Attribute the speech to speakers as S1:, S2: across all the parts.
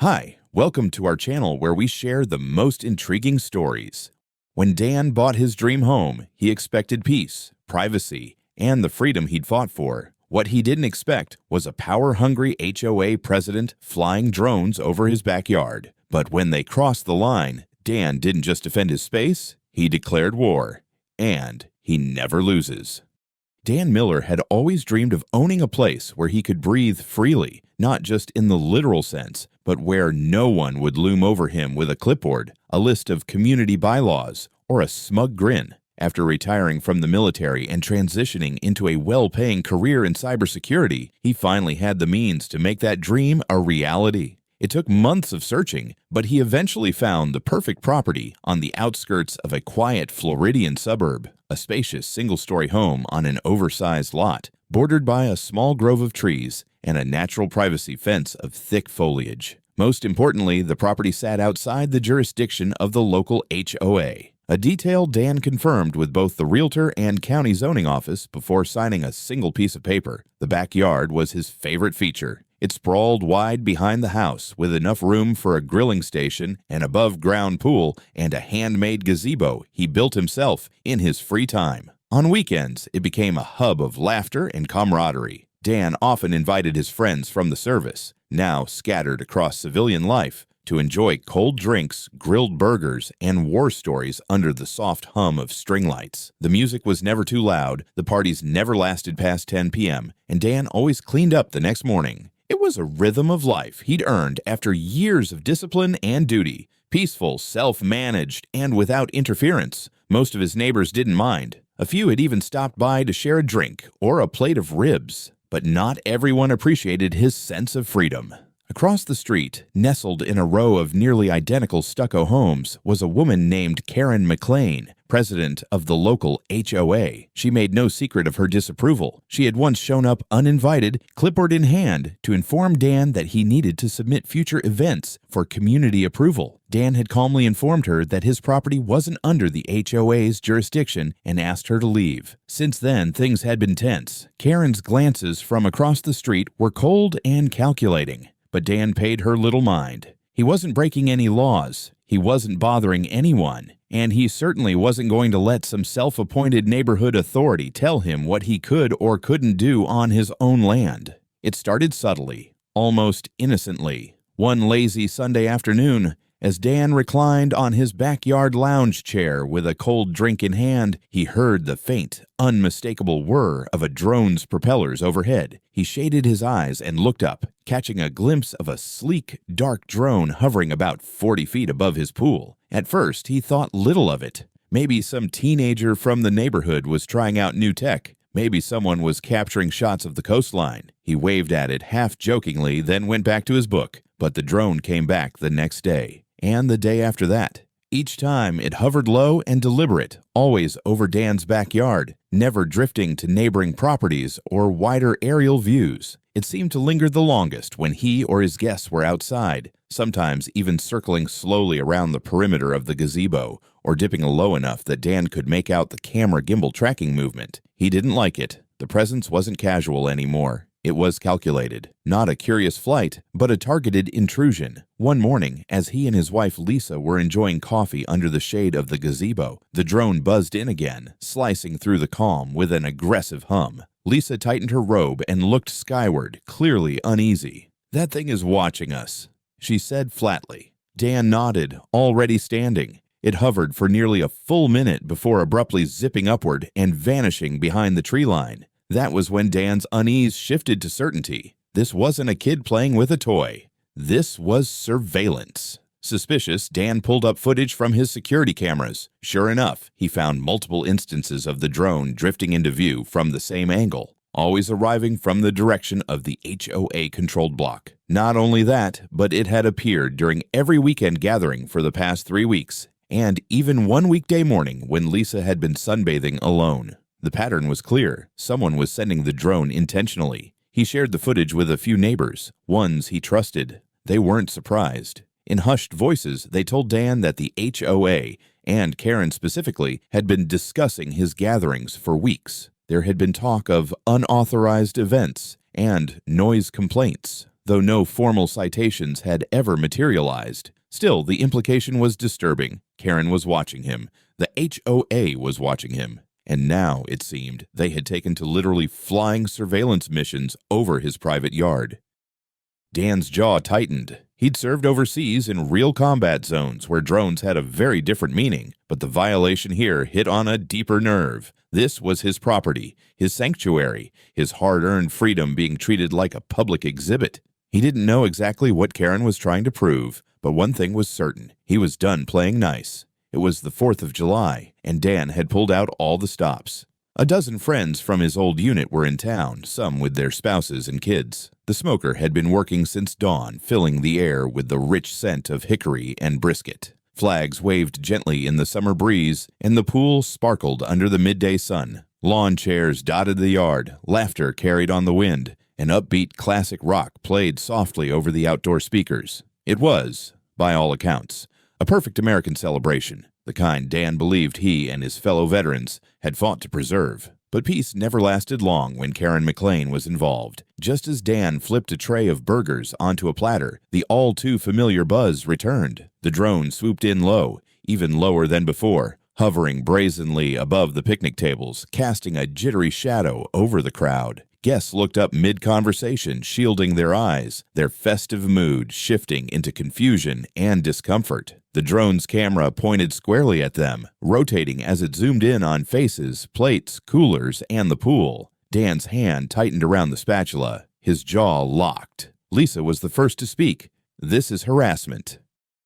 S1: Hi, welcome to our channel where we share the most intriguing stories. When Dan bought his dream home, he expected peace, privacy, and the freedom he'd fought for. What he didn't expect was a power-hungry HOA president flying drones over his backyard. But when they crossed the line, Dan didn't just defend his space, he declared war. And he never loses. Dan Miller had always dreamed of owning a place where he could breathe freely, not just in the literal sense, but where no one would loom over him with a clipboard, a list of community bylaws, or a smug grin. After retiring from the military and transitioning into a well-paying career in cybersecurity, he finally had the means to make that dream a reality. It took months of searching, but he eventually found the perfect property on the outskirts of a quiet Floridian suburb, a spacious single-story home on an oversized lot, bordered by a small grove of trees and a natural privacy fence of thick foliage. Most importantly, the property sat outside the jurisdiction of the local HOA, a detail Dan confirmed with both the realtor and county zoning office before signing a single piece of paper. The backyard was his favorite feature. It sprawled wide behind the house with enough room for a grilling station, an above-ground pool, and a handmade gazebo he built himself in his free time. On weekends, it became a hub of laughter and camaraderie. Dan often invited his friends from the service, now scattered across civilian life, to enjoy cold drinks, grilled burgers, and war stories under the soft hum of string lights. The music was never too loud, the parties never lasted past 10 p.m., and Dan always cleaned up the next morning. It was a rhythm of life he'd earned after years of discipline and duty, peaceful, self-managed, and without interference. Most of his neighbors didn't mind. A few had even stopped by to share a drink or a plate of ribs. But not everyone appreciated his sense of freedom. Across the street, nestled in a row of nearly identical stucco homes, was a woman named Karen McLean, president of the local HOA. She made no secret of her disapproval. She had once shown up uninvited, clipboard in hand, to inform Dan that he needed to submit future events for community approval. Dan had calmly informed her that his property wasn't under the HOA's jurisdiction and asked her to leave. Since then, things had been tense. Karen's glances from across the street were cold and calculating. But Dan paid her little mind. He wasn't breaking any laws, he wasn't bothering anyone, and he certainly wasn't going to let some self-appointed neighborhood authority tell him what he could or couldn't do on his own land. It started subtly, almost innocently. One lazy Sunday afternoon, as Dan reclined on his backyard lounge chair with a cold drink in hand, he heard the faint, unmistakable whir of a drone's propellers overhead. He shaded his eyes and looked up, catching a glimpse of a sleek, dark drone hovering about 40 feet above his pool. At first, he thought little of it. Maybe some teenager from the neighborhood was trying out new tech. Maybe someone was capturing shots of the coastline. He waved at it half-jokingly, then went back to his book. But the drone came back the next day. And the day after that. Each time it hovered low and deliberate, always over Dan's backyard, never drifting to neighboring properties or wider aerial views. It seemed to linger the longest when he or his guests were outside, sometimes even circling slowly around the perimeter of the gazebo, or dipping low enough that Dan could make out the camera gimbal tracking movement. He didn't like it. The presence wasn't casual anymore. It was calculated. Not a curious flight, but a targeted intrusion. One morning, as he and his wife Lisa were enjoying coffee under the shade of the gazebo, the drone buzzed in again, slicing through the calm with an aggressive hum. Lisa tightened her robe and looked skyward, clearly uneasy. "That thing is watching us," she said flatly. Dan nodded, already standing. It hovered for nearly a full minute before abruptly zipping upward and vanishing behind the tree line. That was when Dan's unease shifted to certainty. This wasn't a kid playing with a toy. This was surveillance. Suspicious, Dan pulled up footage from his security cameras. Sure enough, he found multiple instances of the drone drifting into view from the same angle, always arriving from the direction of the HOA-controlled block. Not only that, but it had appeared during every weekend gathering for the past 3 weeks, and even one weekday morning when Lisa had been sunbathing alone. The pattern was clear. Someone was sending the drone intentionally. He shared the footage with a few neighbors, ones he trusted. They weren't surprised. In hushed voices, they told Dan that the HOA, and Karen specifically, had been discussing his gatherings for weeks. There had been talk of unauthorized events and noise complaints. though no formal citations had ever materialized. Still, the implication was disturbing. Karen was watching him. The HOA was watching him. And now, it seemed, they had taken to literally flying surveillance missions over his private yard. Dan's jaw tightened. He'd served overseas in real combat zones where drones had a very different meaning, but the violation here hit on a deeper nerve. This was his property, his sanctuary, his hard-earned freedom being treated like a public exhibit. He didn't know exactly what Karen was trying to prove, but one thing was certain. He was done playing nice. It was the 4th of July, and Dan had pulled out all the stops. A dozen friends from his old unit were in town, some with their spouses and kids. The smoker had been working since dawn, filling the air with the rich scent of hickory and brisket. Flags waved gently in the summer breeze, and the pool sparkled under the midday sun. Lawn chairs dotted the yard, laughter carried on the wind, and upbeat classic rock played softly over the outdoor speakers. It was, by all accounts, a perfect American celebration, the kind Dan believed he and his fellow veterans had fought to preserve. But peace never lasted long when Karen McLean was involved. Just as Dan flipped a tray of burgers onto a platter, the all-too-familiar buzz returned. The drone swooped in low, even lower than before, hovering brazenly above the picnic tables, casting a jittery shadow over the crowd. Guests looked up mid-conversation, shielding their eyes, their festive mood shifting into confusion and discomfort. The drone's camera pointed squarely at them, rotating as it zoomed in on faces, plates, coolers, and the pool. Dan's hand tightened around the spatula, his jaw locked. Lisa was the first to speak. "This is harassment."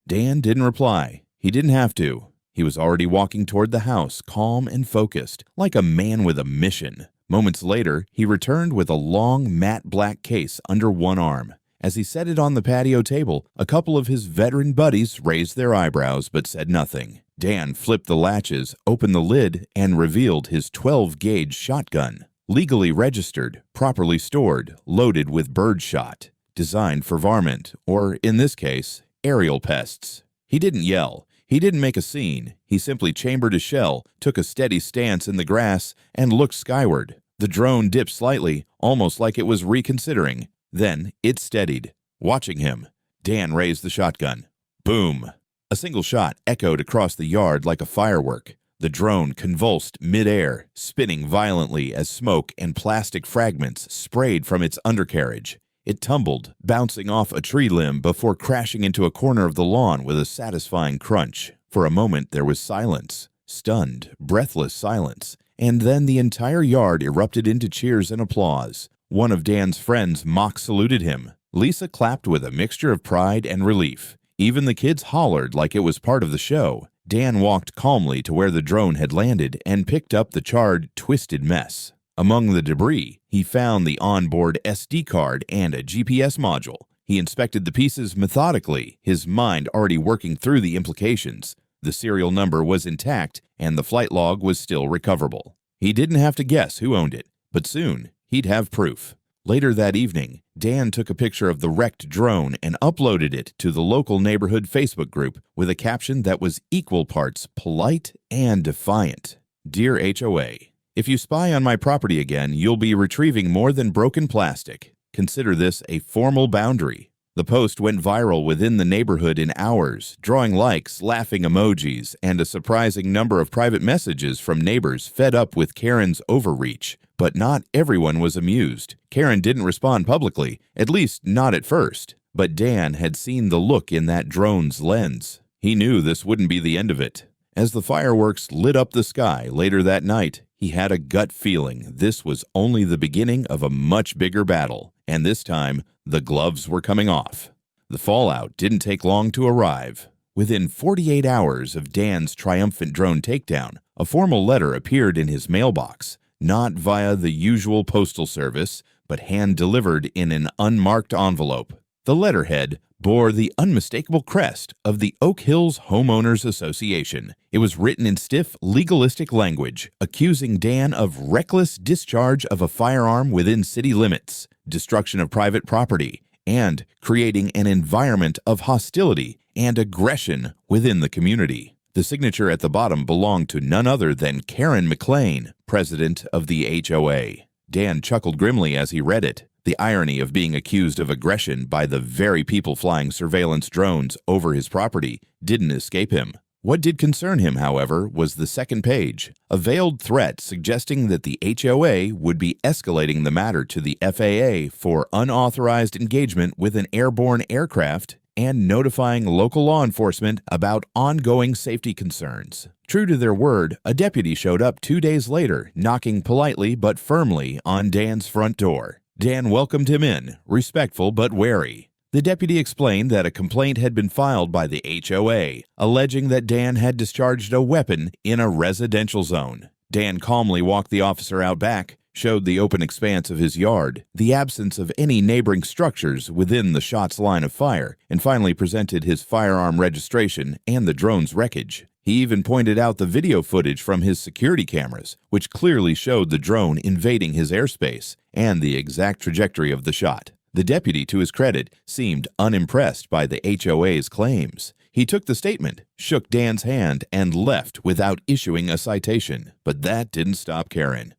S1: Dan didn't reply. He didn't have to. He was already walking toward the house, calm and focused, like a man with a mission. Moments later, he returned with a long, matte black case under one arm. As he set it on the patio table, a couple of his veteran buddies raised their eyebrows but said nothing. Dan flipped the latches, opened the lid, and revealed his 12-gauge shotgun. Legally registered, properly stored, loaded with birdshot. Designed for varmint, or, in this case, aerial pests. He didn't yell. He didn't make a scene. He simply chambered a shell, took a steady stance in the grass, and looked skyward. The drone dipped slightly, almost like it was reconsidering. Then it steadied. Watching him, Dan raised the shotgun. Boom! A single shot echoed across the yard like a firework. The drone convulsed mid-air, spinning violently as smoke and plastic fragments sprayed from its undercarriage. It tumbled, bouncing off a tree limb before crashing into a corner of the lawn with a satisfying crunch. For a moment there was silence, stunned, breathless silence, and then the entire yard erupted into cheers and applause. One of Dan's friends mock saluted him. Lisa clapped with a mixture of pride and relief. Even the kids hollered like it was part of the show. Dan walked calmly to where the drone had landed and picked up the charred, twisted mess. Among the debris, he found the onboard SD card and a GPS module. He inspected the pieces methodically, his mind already working through the implications. The serial number was intact, and the flight log was still recoverable. He didn't have to guess who owned it, but soon he'd have proof. Later that evening, Dan took a picture of the wrecked drone and uploaded it to the local neighborhood Facebook group with a caption that was equal parts polite and defiant. "Dear HOA, if you spy on my property again, you'll be retrieving more than broken plastic. Consider this a formal boundary." The post went viral within the neighborhood in hours, drawing likes, laughing emojis, and a surprising number of private messages from neighbors fed up with Karen's overreach. But not everyone was amused. Karen didn't respond publicly, at least not at first. But Dan had seen the look in that drone's lens. He knew this wouldn't be the end of it. As the fireworks lit up the sky later that night, he had a gut feeling this was only the beginning of a much bigger battle, and this time, the gloves were coming off. The fallout didn't take long to arrive. Within 48 hours of Dan's triumphant drone takedown, a formal letter appeared in his mailbox, not via the usual postal service, but hand-delivered in an unmarked envelope. The letterhead bore the unmistakable crest of the Oak Hills Homeowners Association. It was written in stiff, legalistic language, accusing Dan of reckless discharge of a firearm within city limits, destruction of private property, and creating an environment of hostility and aggression within the community. The signature at the bottom belonged to none other than Karen McLean, president of the HOA. Dan chuckled grimly as he read it. The irony of being accused of aggression by the very people flying surveillance drones over his property didn't escape him. What did concern him, however, was the second page, a veiled threat suggesting that the HOA would be escalating the matter to the FAA for unauthorized engagement with an airborne aircraft and notifying local law enforcement about ongoing safety concerns. True to their word, a deputy showed up 2 days later, knocking politely but firmly on Dan's front door. Dan welcomed him in, respectful but wary. The deputy explained that a complaint had been filed by the HOA, alleging that Dan had discharged a weapon in a residential zone. Dan calmly walked the officer out back, showed the open expanse of his yard, the absence of any neighboring structures within the shot's line of fire, and finally presented his firearm registration and the drone's wreckage. He even pointed out the video footage from his security cameras, which clearly showed the drone invading his airspace and the exact trajectory of the shot. The deputy, to his credit, seemed unimpressed by the HOA's claims. He took the statement, shook Dan's hand, and left without issuing a citation. But that didn't stop Karen.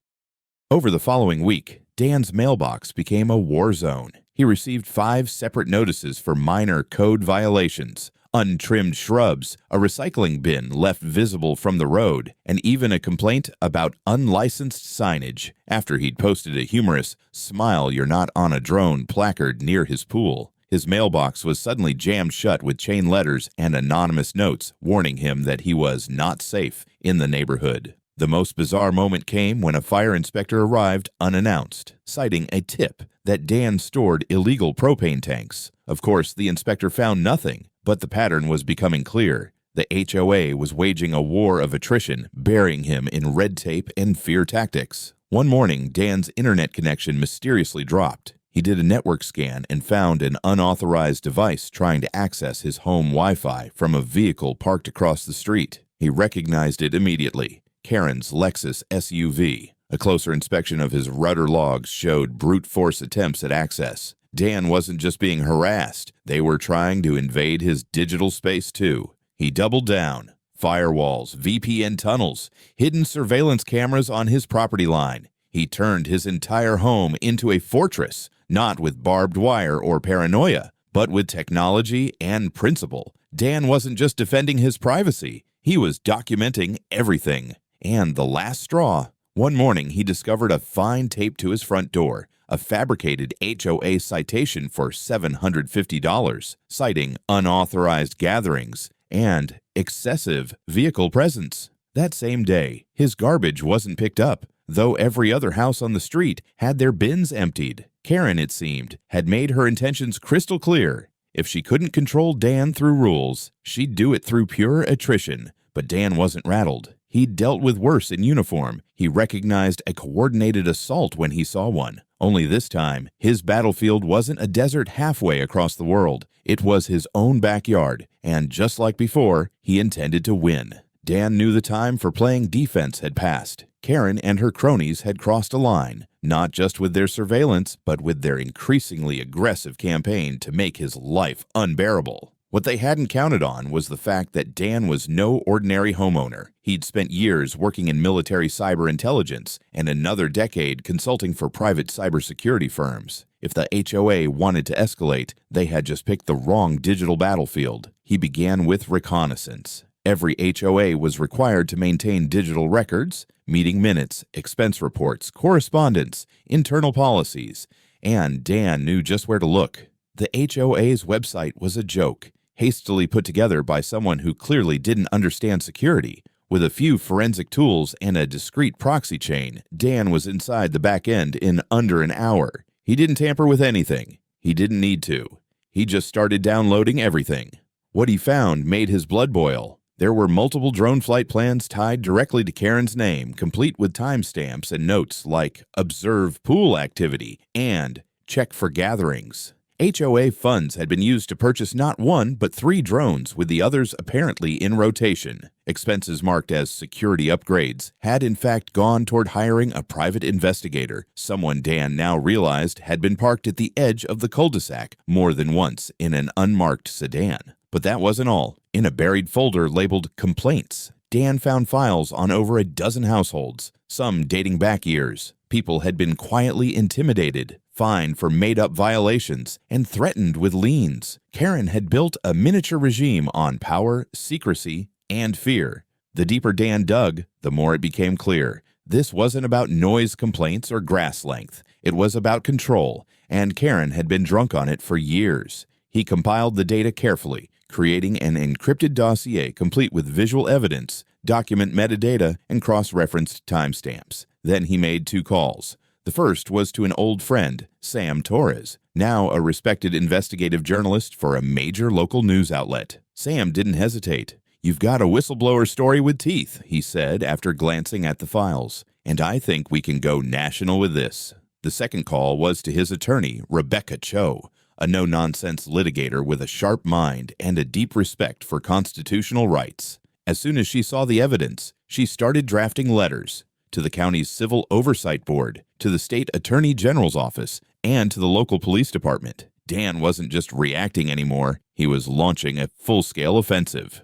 S1: Over the following week, Dan's mailbox became a war zone. He received 5 separate notices for minor code violations, untrimmed shrubs, a recycling bin left visible from the road, and even a complaint about unlicensed signage after he'd posted a humorous "Smile, you're not on a drone" placard near his pool. His mailbox was suddenly jammed shut with chain letters and anonymous notes warning him that he was not safe in the neighborhood. The most bizarre moment came when a fire inspector arrived unannounced, citing a tip that Dan stored illegal propane tanks. Of course, the inspector found nothing, but the pattern was becoming clear. The HOA was waging a war of attrition, burying him in red tape and fear tactics. One morning, Dan's internet connection mysteriously dropped. He did a network scan and found an unauthorized device trying to access his home Wi-Fi from a vehicle parked across the street. He recognized it immediately. Karen's Lexus SUV. A closer inspection of his rudder logs showed brute force attempts at access. Dan wasn't just being harassed, they were trying to invade his digital space too. He doubled down. Firewalls, VPN tunnels, hidden surveillance cameras on his property line. He turned his entire home into a fortress, not with barbed wire or paranoia, but with technology and principle. Dan wasn't just defending his privacy, he was documenting everything. And the last straw, one morning he discovered a fine taped to his front door, a fabricated HOA citation for $750, citing unauthorized gatherings and excessive vehicle presence. That same day, his garbage wasn't picked up, though every other house on the street had their bins emptied. Karen, it seemed, had made her intentions crystal clear. If she couldn't control Dan through rules, she'd do it through pure attrition. But Dan wasn't rattled. He'd dealt with worse in uniform. He recognized a coordinated assault when he saw one. Only this time, his battlefield wasn't a desert halfway across the world. It was his own backyard, and just like before, he intended to win. Dan knew the time for playing defense had passed. Karen and her cronies had crossed a line, not just with their surveillance, but with their increasingly aggressive campaign to make his life unbearable. What they hadn't counted on was the fact that Dan was no ordinary homeowner. He'd spent years working in military cyber intelligence and another decade consulting for private cybersecurity firms. If the HOA wanted to escalate, they had just picked the wrong digital battlefield. He began with reconnaissance. Every HOA was required to maintain digital records, meeting minutes, expense reports, correspondence, internal policies, and Dan knew just where to look. The HOA's website was a joke, hastily put together by someone who clearly didn't understand security. With a few forensic tools and a discreet proxy chain, Dan was inside the back end in under an hour. He didn't tamper with anything. He didn't need to. He just started downloading everything. What he found made his blood boil. There were multiple drone flight plans tied directly to Karen's name, complete with timestamps and notes like "Observe pool activity" and "Check for gatherings." HOA funds had been used to purchase not 1 but 3 drones, with the others apparently in rotation. Expenses marked as security upgrades had in fact gone toward hiring a private investigator, someone Dan now realized had been parked at the edge of the cul-de-sac more than once in an unmarked sedan. But that wasn't all. In a buried folder labeled "Complaints," Dan found files on over a dozen households, some dating back years. People had been quietly intimidated, fined for made-up violations, and threatened with liens. Karen had built a miniature regime on power, secrecy, and fear. The deeper Dan dug, the more it became clear. This wasn't about noise complaints or grass length. It was about control, and Karen had been drunk on it for years. He compiled the data carefully, creating an encrypted dossier complete with visual evidence, document metadata, and cross-referenced timestamps. Then he made 2 calls. The first was to an old friend, Sam Torres, now a respected investigative journalist for a major local news outlet. Sam didn't hesitate. "You've got a whistleblower story with teeth," he said after glancing at the files, "and I think we can go national with this." The second call was to his attorney, Rebecca Cho, a no-nonsense litigator with a sharp mind and a deep respect for constitutional rights. As soon as she saw the evidence, she started drafting letters to the county's Civil Oversight Board, to the state attorney general's office, and to the local police department. Dan wasn't just reacting anymore, he was launching a full-scale offensive.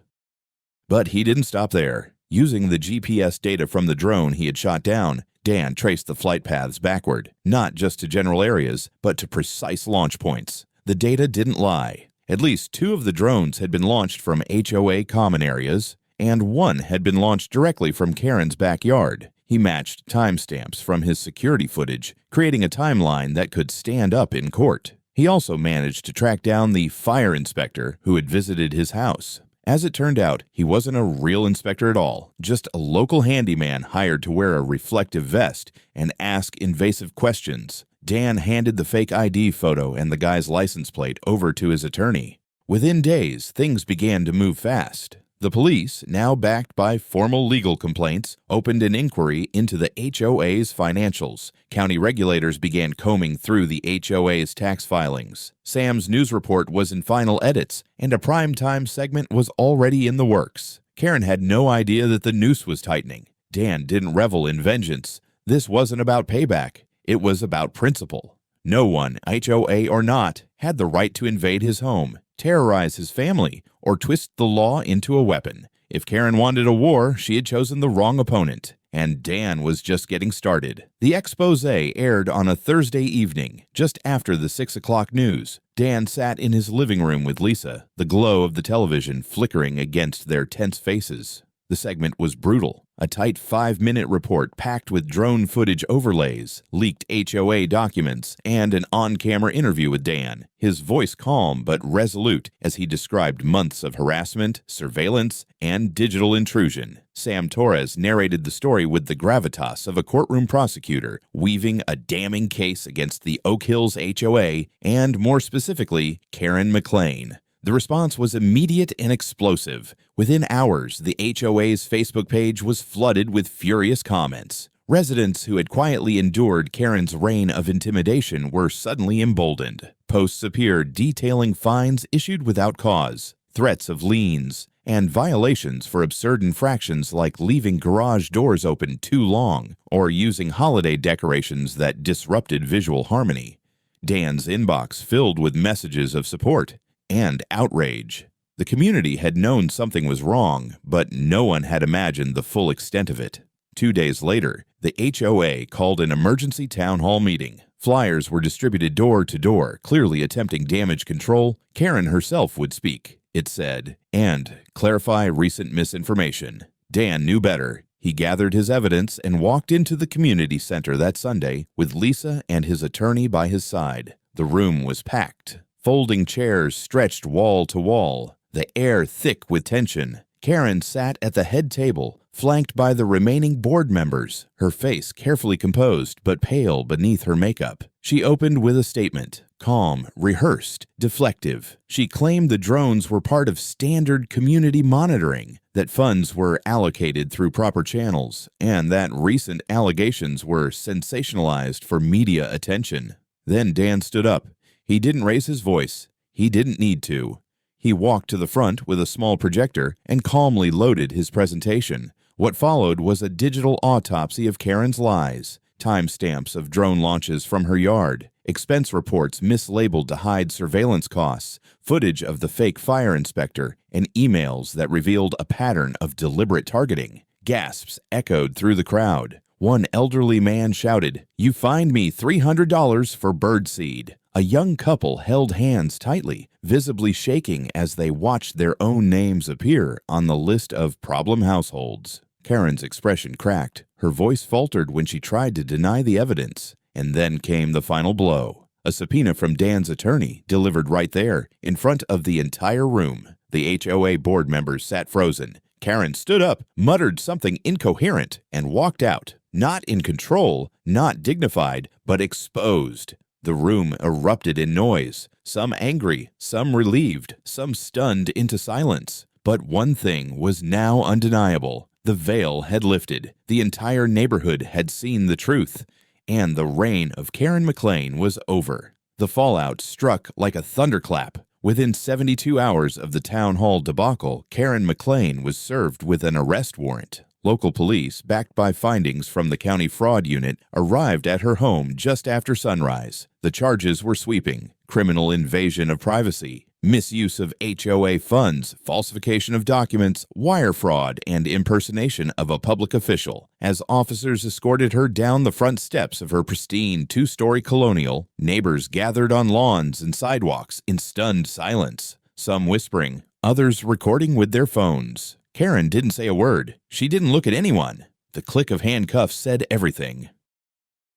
S1: But he didn't stop there. Using the GPS data from the drone he had shot down, Dan traced the flight paths backward, not just to general areas, but to precise launch points. The data didn't lie. At least 2 of the drones had been launched from HOA common areas, and 1 had been launched directly from Karen's backyard. He matched timestamps from his security footage, creating a timeline that could stand up in court. He also managed to track down the fire inspector who had visited his house. As it turned out, he wasn't a real inspector at all, just a local handyman hired to wear a reflective vest and ask invasive questions. Dan handed the fake ID photo and the guy's license plate over to his attorney. Within days, things began to move fast. The police, now backed by formal legal complaints, opened an inquiry into the HOA's financials. County regulators began combing through the HOA's tax filings. Sam's news report was in final edits, and a primetime segment was already in the works. Karen had no idea that the noose was tightening. Dan didn't revel in vengeance. This wasn't about payback. It was about principle. No one, HOA or not, had the right to invade his home, terrorize his family, or twist the law into a weapon. If Karen wanted a war, she had chosen the wrong opponent, and Dan was just getting started. The expose aired on a Thursday evening, just after the 6 o'clock news. Dan sat in his living room with Lisa, the glow of the television flickering against their tense faces. The segment was brutal. A tight 5-minute report packed with drone footage overlays, leaked HOA documents, and an on-camera interview with Dan, his voice calm but resolute as he described months of harassment, surveillance, and digital intrusion. Sam Torres narrated the story with the gravitas of a courtroom prosecutor, weaving a damning case against the Oak Hills HOA and, more specifically, Karen McLean. The response was immediate and explosive. Within hours, the HOA's Facebook page was flooded with furious comments. Residents who had quietly endured Karen's reign of intimidation were suddenly emboldened. Posts appeared detailing fines issued without cause, threats of liens, and violations for absurd infractions like leaving garage doors open too long or using holiday decorations that disrupted visual harmony. Dan's inbox filled with messages of support and outrage. The community had known something was wrong, but no one had imagined the full extent of it. 2 days later, the HOA called an emergency town hall meeting. Flyers were distributed door to door, clearly attempting damage control. Karen herself would speak, it said, and clarify recent misinformation. Dan knew better. He gathered his evidence and walked into the community center that Sunday with Lisa and his attorney by his side. The room was packed. Folding chairs stretched wall to wall, the air thick with tension. Karen sat at the head table, flanked by the remaining board members, her face carefully composed but pale beneath her makeup. She opened with a statement, calm, rehearsed, deflective. She claimed the drones were part of standard community monitoring, that funds were allocated through proper channels, and that recent allegations were sensationalized for media attention. Then Dan stood up. He didn't raise his voice. He didn't need to. He walked to the front with a small projector and calmly loaded his presentation. What followed was a digital autopsy of Karen's lies, timestamps of drone launches from her yard, expense reports mislabeled to hide surveillance costs, footage of the fake fire inspector, and emails that revealed a pattern of deliberate targeting. Gasps echoed through the crowd. One elderly man shouted, "You fined me $300 for birdseed." A young couple held hands tightly, visibly shaking as they watched their own names appear on the list of problem households. Karen's expression cracked. Her voice faltered when she tried to deny the evidence. And then came the final blow. A subpoena from Dan's attorney, delivered right there, in front of the entire room. The HOA board members sat frozen. Karen stood up, muttered something incoherent, and walked out. Not in control, not dignified, but exposed. The room erupted in noise, some angry, some relieved, some stunned into silence. But one thing was now undeniable. The veil had lifted. The entire neighborhood had seen the truth. And the reign of Karen McLean was over. The fallout struck like a thunderclap. Within 72 hours of the town hall debacle, Karen McLean was served with an arrest warrant. Local police, backed by findings from the county fraud unit, arrived at her home just after sunrise. The charges were sweeping: criminal invasion of privacy, misuse of HOA funds, falsification of documents, wire fraud, and impersonation of a public official. As officers escorted her down the front steps of her pristine two-story colonial, neighbors gathered on lawns and sidewalks in stunned silence, some whispering, others recording with their phones. Karen didn't say a word. She didn't look at anyone. The click of handcuffs said everything.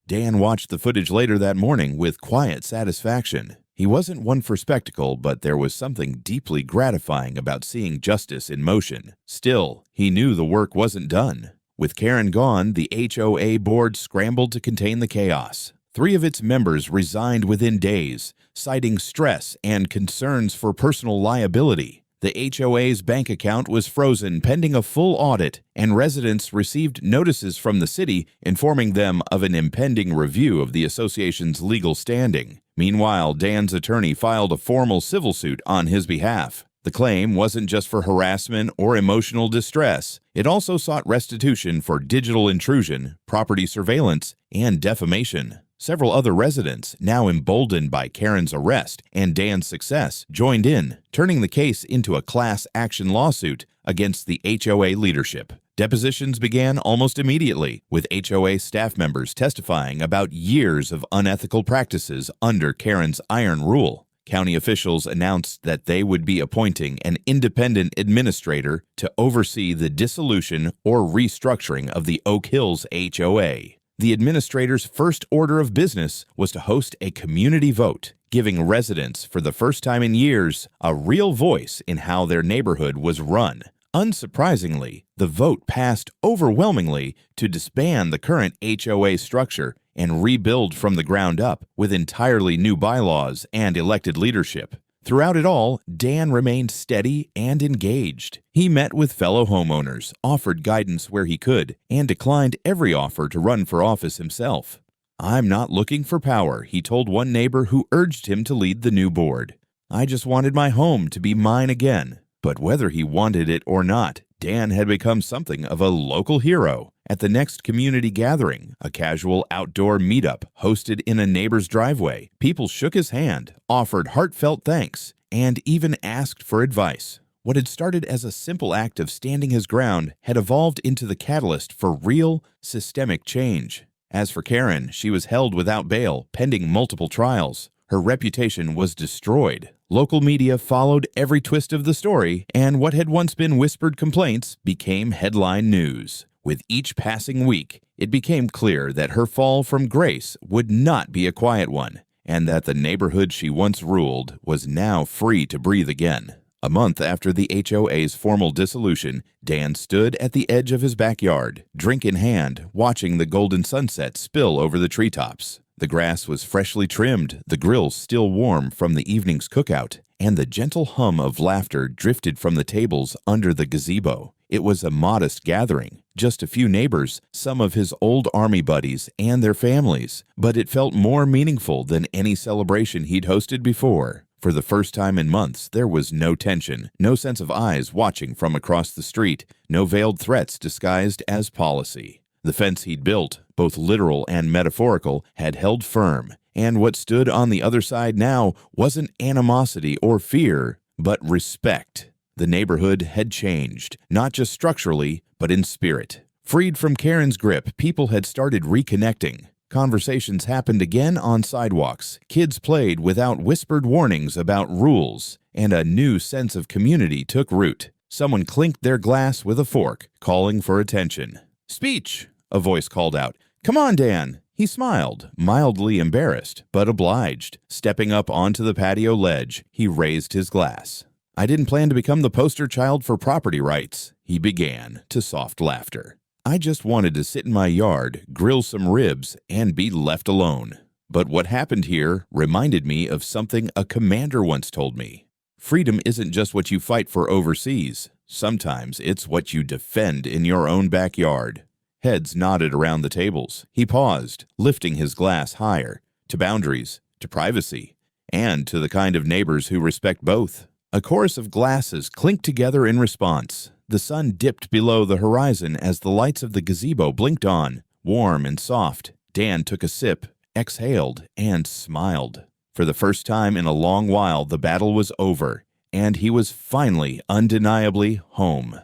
S1: Dan watched the footage later that morning with quiet satisfaction. He wasn't one for spectacle, but there was something deeply gratifying about seeing justice in motion. Still, he knew the work wasn't done. With Karen gone, the HOA board scrambled to contain the chaos. 3 of its members resigned within days, citing stress and concerns for personal liability. The HOA's bank account was frozen pending a full audit, and residents received notices from the city informing them of an impending review of the association's legal standing. Meanwhile, Dan's attorney filed a formal civil suit on his behalf. The claim wasn't just for harassment or emotional distress. It also sought restitution for digital intrusion, property surveillance, and defamation. Several other residents, now emboldened by Karen's arrest and Dan's success, joined in, turning the case into a class action lawsuit against the HOA leadership. Depositions began almost immediately, with HOA staff members testifying about years of unethical practices under Karen's iron rule. County officials announced that they would be appointing an independent administrator to oversee the dissolution or restructuring of the Oak Hills HOA. The administrator's first order of business was to host a community vote, giving residents, for the first time in years, a real voice in how their neighborhood was run. Unsurprisingly, the vote passed overwhelmingly to disband the current HOA structure and rebuild from the ground up with entirely new bylaws and elected leadership. Throughout it all, Dan remained steady and engaged. He met with fellow homeowners, offered guidance where he could, and declined every offer to run for office himself. "I'm not looking for power," he told one neighbor who urged him to lead the new board. "I just wanted my home to be mine again." But whether he wanted it or not, Dan had become something of a local hero. At the next community gathering, a casual outdoor meetup hosted in a neighbor's driveway, people shook his hand, offered heartfelt thanks, and even asked for advice. What had started as a simple act of standing his ground had evolved into the catalyst for real, systemic change. As for Karen, she was held without bail, pending multiple trials. Her reputation was destroyed. Local media followed every twist of the story, and what had once been whispered complaints became headline news. With each passing week, it became clear that her fall from grace would not be a quiet one, and that the neighborhood she once ruled was now free to breathe again. A month after the HOA's formal dissolution, Dan stood at the edge of his backyard, drink in hand, watching the golden sunset spill over the treetops. The grass was freshly trimmed, the grill still warm from the evening's cookout, and the gentle hum of laughter drifted from the tables under the gazebo. It was a modest gathering, just a few neighbors, some of his old Army buddies, and their families, but it felt more meaningful than any celebration he'd hosted before. For the first time in months, there was no tension, no sense of eyes watching from across the street, no veiled threats disguised as policy. The fence he'd built, both literal and metaphorical, had held firm, and what stood on the other side now wasn't animosity or fear, but respect. The neighborhood had changed, not just structurally, but in spirit. Freed from Karen's grip, people had started reconnecting. Conversations happened again on sidewalks. Kids played without whispered warnings about rules, and a new sense of community took root. Someone clinked their glass with a fork, calling for attention. "Speech!" a voice called out. "Come on, Dan!" He smiled, mildly embarrassed, but obliged. Stepping up onto the patio ledge, he raised his glass. "I didn't plan to become the poster child for property rights," he began, to soft laughter. "I just wanted to sit in my yard, grill some ribs, and be left alone. But what happened here reminded me of something a commander once told me. Freedom isn't just what you fight for overseas. Sometimes it's what you defend in your own backyard." Heads nodded around the tables. He paused, lifting his glass higher, to boundaries, to privacy, and to the kind of neighbors who respect both. A chorus of glasses clinked together in response. The sun dipped below the horizon as the lights of the gazebo blinked on, warm and soft. Dan took a sip, exhaled, and smiled. For the first time in a long while, the battle was over, and he was finally undeniably home.